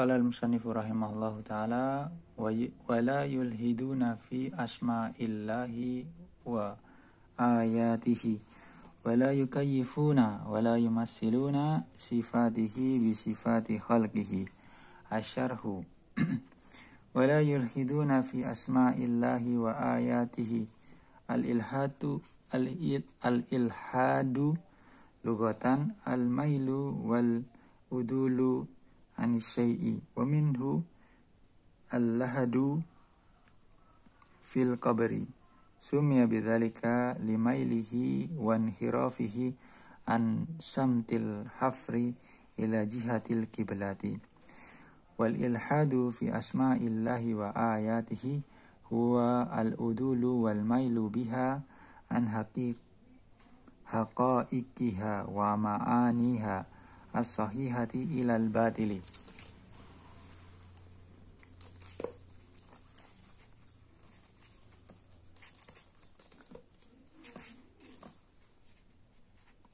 Qala al-musannifu rahimahullahu ta'ala wa la yulhiduna fi asma'illahi wa ayatihi wa la yukayyifuna wa la yumassiluna sifatihi bi sifati khalqihi asyarhu wa la yulhiduna fi asma'illahi wa ayatihi al-ilhadu lugatan al-mailu wal udulu anisyai'i wa minhu al-lahadu fil qabri sumya bidzalika limailihi wa inhirafihi an samtil hafri ila jihatil kiblati wal ilhadu fi asma'illahi wa ayatihi huwa al-udulu wal mailu biha an haqaiqiha wa ma'aniha as-sahihati ilal batili.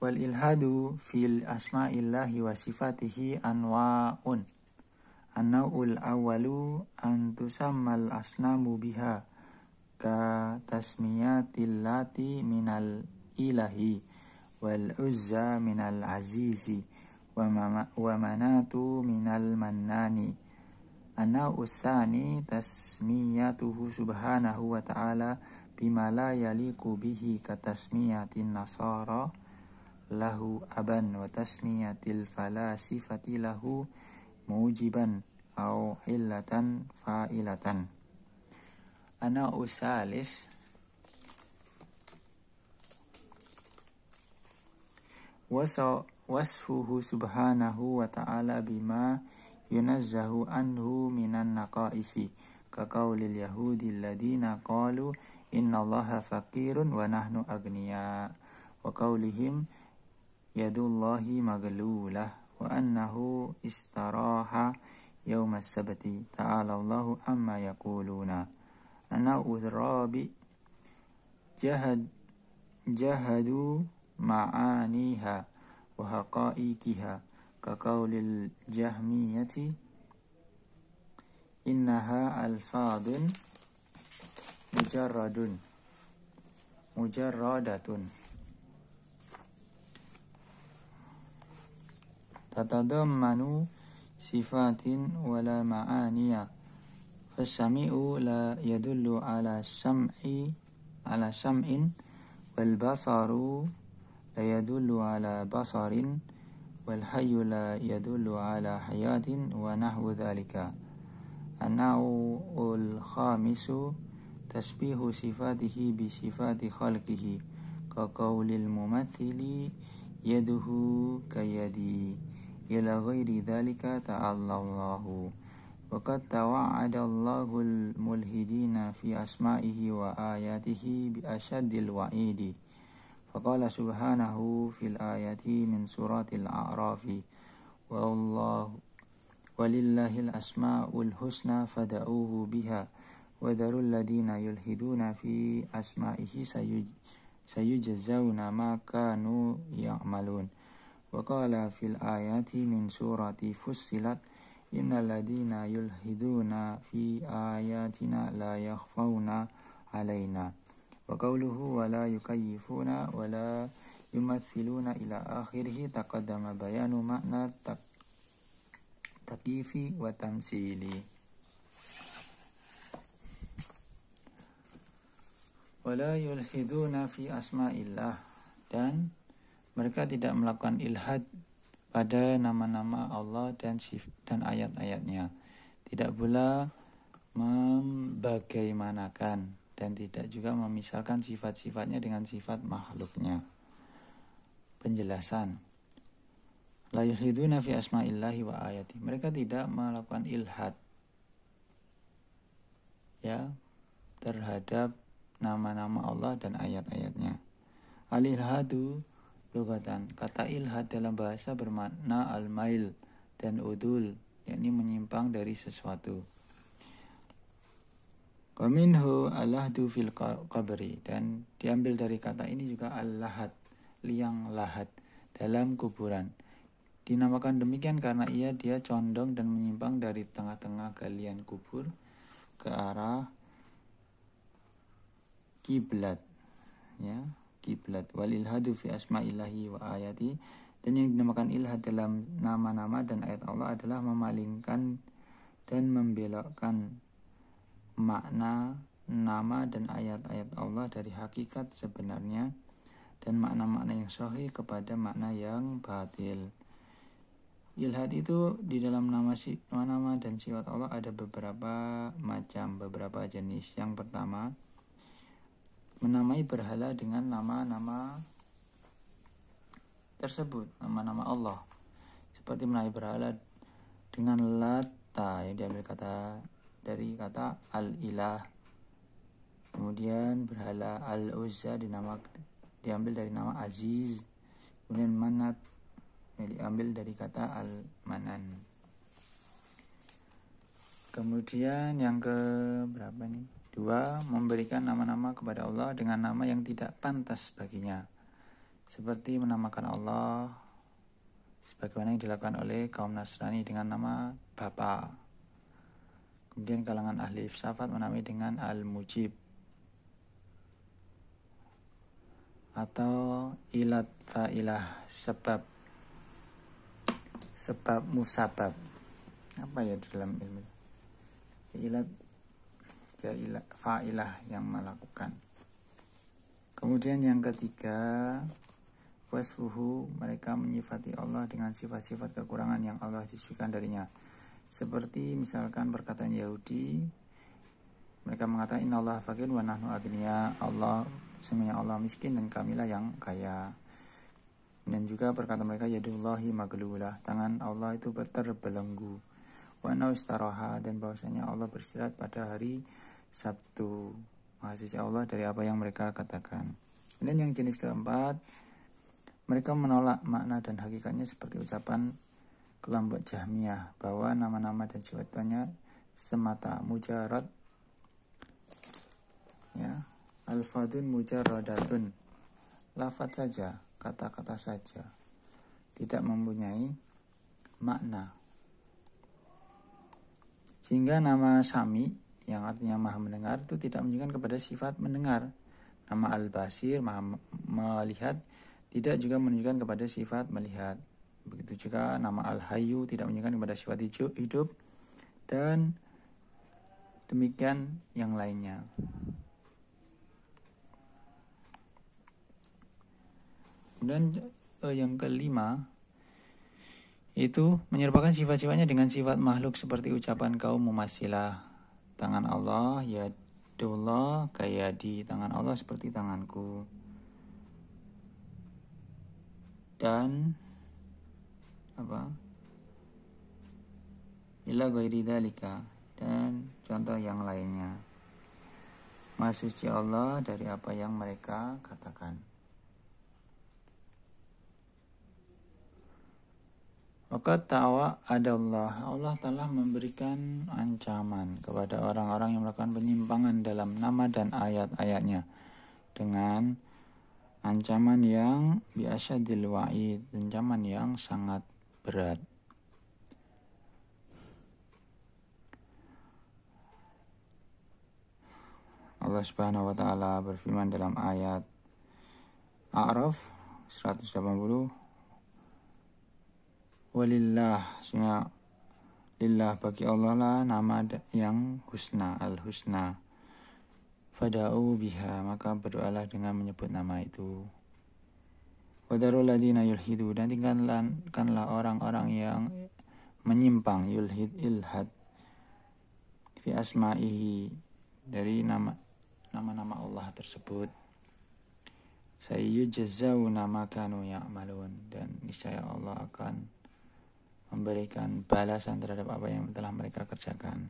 Wal ilhadu fil asma'illahi wa sifatihi anwa'un. An-naw'ul awwalu an tusammal asnamu biha ka tasmiyatil lati minal ilahi wal uzza minal azizi wa manatu minal mannani. An-naw'u tsani tasmiyatuhu subhanahu wa ta'ala bima la yaliqu bihi ka tasmiyatin nasara lahu aban wa tasmiyatil falasifati lahu mujiban au illatan fa'ilatan. An-naw'u tsalis wasfuhu subhanahu wa ta'ala bima yunazzahu anhu minan naqaisi ka qaulil yahudi alladhina qalu innallaha faqirun wa nahnu aghniya wa qaulihim yadullahi maglulah wa annahu istaraha yawmas sabti ta'ala Allahu amma yaquluna. An-naw'u rabi jahadu ma'aniha wa haqaiqiha ka qaulil jahmiyati innaha alfadun mujarradatun tatadammanu sifatin wala ma'aniya fasami'u la yadullu ala sam'in wal basaru la yadullu ala basarin wal hayyu la yadullu ala hayatin wa nahwu dhalika. An-naw'ul khamisu tasbihu sifatihi bi sifati khalqihi ka qaulil mumathili yaduhu kayadi ila ghairi dhalika ta'ala Allahu wa qad tawa'ada Allahul mulhidina fi asma'ihi wa ayatihi bi asyaddil wa'idi. Faqala subhanahu fil ayati min suratil a'rafi walillahil asma'ul husna fada'uhu biha wa darul ladina yulhiduna fi asma'ihi sayujazawna ma kanu ya'malun. Wa qala fil ayati min surati fussilat innal ladina yulhiduna fi ayatina la yakhfawna alaina. Wa qawluhu wa la yukayyifuna wa la yumathiluna ila akhirih taqaddama bayanu makna takifi wa tamsili. Wa la yulhiduna fi asma'illah, dan mereka tidak melakukan ilhad pada nama-nama Allah dan ayat-ayatnya, tidak pula membagaimanakan dan tidak juga memisalkan sifat-sifatnya dengan sifat makhluknya. Penjelasan. La yulhiduna fi asma'illahi wa ayati. Mereka tidak melakukan ilhad terhadap nama-nama Allah dan ayat-ayatnya. Al-ilhadu lugatan. Kata ilhad dalam bahasa bermakna al-mail dan udul, yakni menyimpang dari sesuatu. Wa minhu al-lahdu fil qabri, dan diambil dari kata ini juga al-lahad, liang lahat dalam kuburan. Dinamakan demikian karena dia condong dan menyimpang dari tengah-tengah galian kubur ke arah kiblat, ya, kiblat. Wal ilhadu fi asma'illahi wa ayati, dan yang dinamakan ilhad dalam nama-nama dan ayat Allah adalah memalingkan dan membelokkan makna nama dan ayat-ayat Allah dari hakikat sebenarnya dan makna-makna yang sahih kepada makna yang batil. Ilhad itu di dalam nama dan sifat Allah ada beberapa jenis. Yang pertama, menamai berhala dengan nama-nama tersebut, nama-nama Allah. Seperti menamai berhala dengan Lata yang diambil dari kata al-ilah. Kemudian berhala al-Uzza diambil dari nama Aziz. Kemudian Manat yang diambil dari kata al-Manan. Kemudian yang ke berapa nih? 2, memberikan nama-nama kepada Allah dengan nama yang tidak pantas baginya. Seperti menamakan Allah sebagaimana yang dilakukan oleh kaum Nasrani dengan nama Bapa. Kemudian kalangan ahli filsafat menamai dengan al-Mujib atau ilat fa'ilah, sebab musabab. Apa ya di dalam ilmu? Ilat fa'ilah yang melakukan. Kemudian yang ketiga, wasfuhu, mereka menyifati Allah dengan sifat-sifat kekurangan yang Allah disucikan darinya. Seperti misalkan perkataan Yahudi, mereka mengatakan innallaha faqir wa nahnu agniya, semuanya Allah miskin dan kamilah yang kaya. Dan juga perkataan mereka yadullahi maglulah, tangan Allah itu terbelenggu. Wa naustaraha, dan bahwasanya Allah beristirahat pada hari Sabtu. Maha suci Allah dari apa yang mereka katakan. Dan yang jenis keempat, mereka menolak makna dan hakikatnya seperti ucapan kelompok Jahmiyah bahwa nama-nama dan sifatnya semata mujarrad, ya, alfadun mujarradatun, lafaz saja, kata-kata saja, tidak mempunyai makna. Sehingga nama Sami yang artinya maha mendengar itu tidak menunjukkan kepada sifat mendengar. Nama Al-Basir, maha melihat, tidak juga menunjukkan kepada sifat melihat. Begitu juga nama Al-Hayyu tidak menunjukkan kepada sifat hidup, dan demikian yang lainnya. Kemudian yang kelima itu menyerupakan sifat-sifatnya dengan sifat makhluk seperti ucapan kaum Mumatsilah. Tangan Allah, yadullah, kayadi, tangan Allah seperti tanganku. Dan ila ghairi dzalika, dan contoh yang lainnya. Maha suci Allah dari apa yang mereka katakan. Maka ta'wa adallah, Allah telah memberikan ancaman kepada orang-orang yang melakukan penyimpangan dalam nama dan ayat-ayatnya dengan ancaman yang biasyadil wa'id, ancaman yang sangat berat. Allah Subhanahu wa taala berfirman dalam ayat A'raf 180, walillah, sehingga lillah, bagi Allah lah nama yang husna, al-husna, fada'u biha, maka berdoalah dengan menyebut nama itu. Wadarul ladina yulhidu, dan tinggalkanlah orang-orang yang menyimpang, ilhad fi asma'ihi, dari nama-nama Allah tersebut. Sayyujazzauna ma kanu ya'malun, dan niscaya Allah akan memberikan balasan terhadap apa yang telah mereka kerjakan.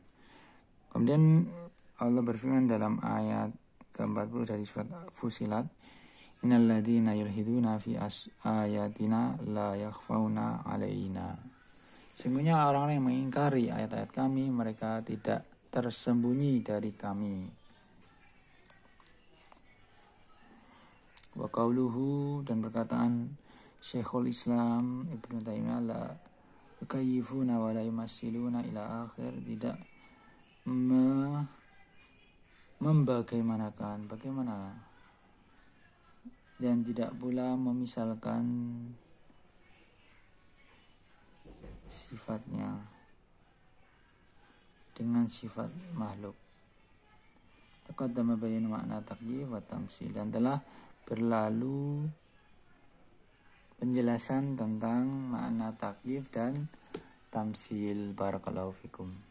Kemudian Allah berfirman dalam ayat ke-40 dari surat Fusilat, innal ladzina yulhiduna fi ayatina la yakhfauna alaina. Sesungguhnya orang-orang yang mengingkari ayat-ayat kami, mereka tidak tersembunyi dari kami. Wa qauluhu, dan perkataan Syekhul Islam Ibnu Taimiyah la yukayyifuna wa la yumassiluna ila akhir, tidak membagaimanakan, bagaimana, dan tidak pula memisalkan sifatnya dengan sifat makhluk. Taqaddama bayanu makna takyif wa tamsil, dan telah berlalu penjelasan tentang makna takyif dan tamsil. Barakallahu fikum.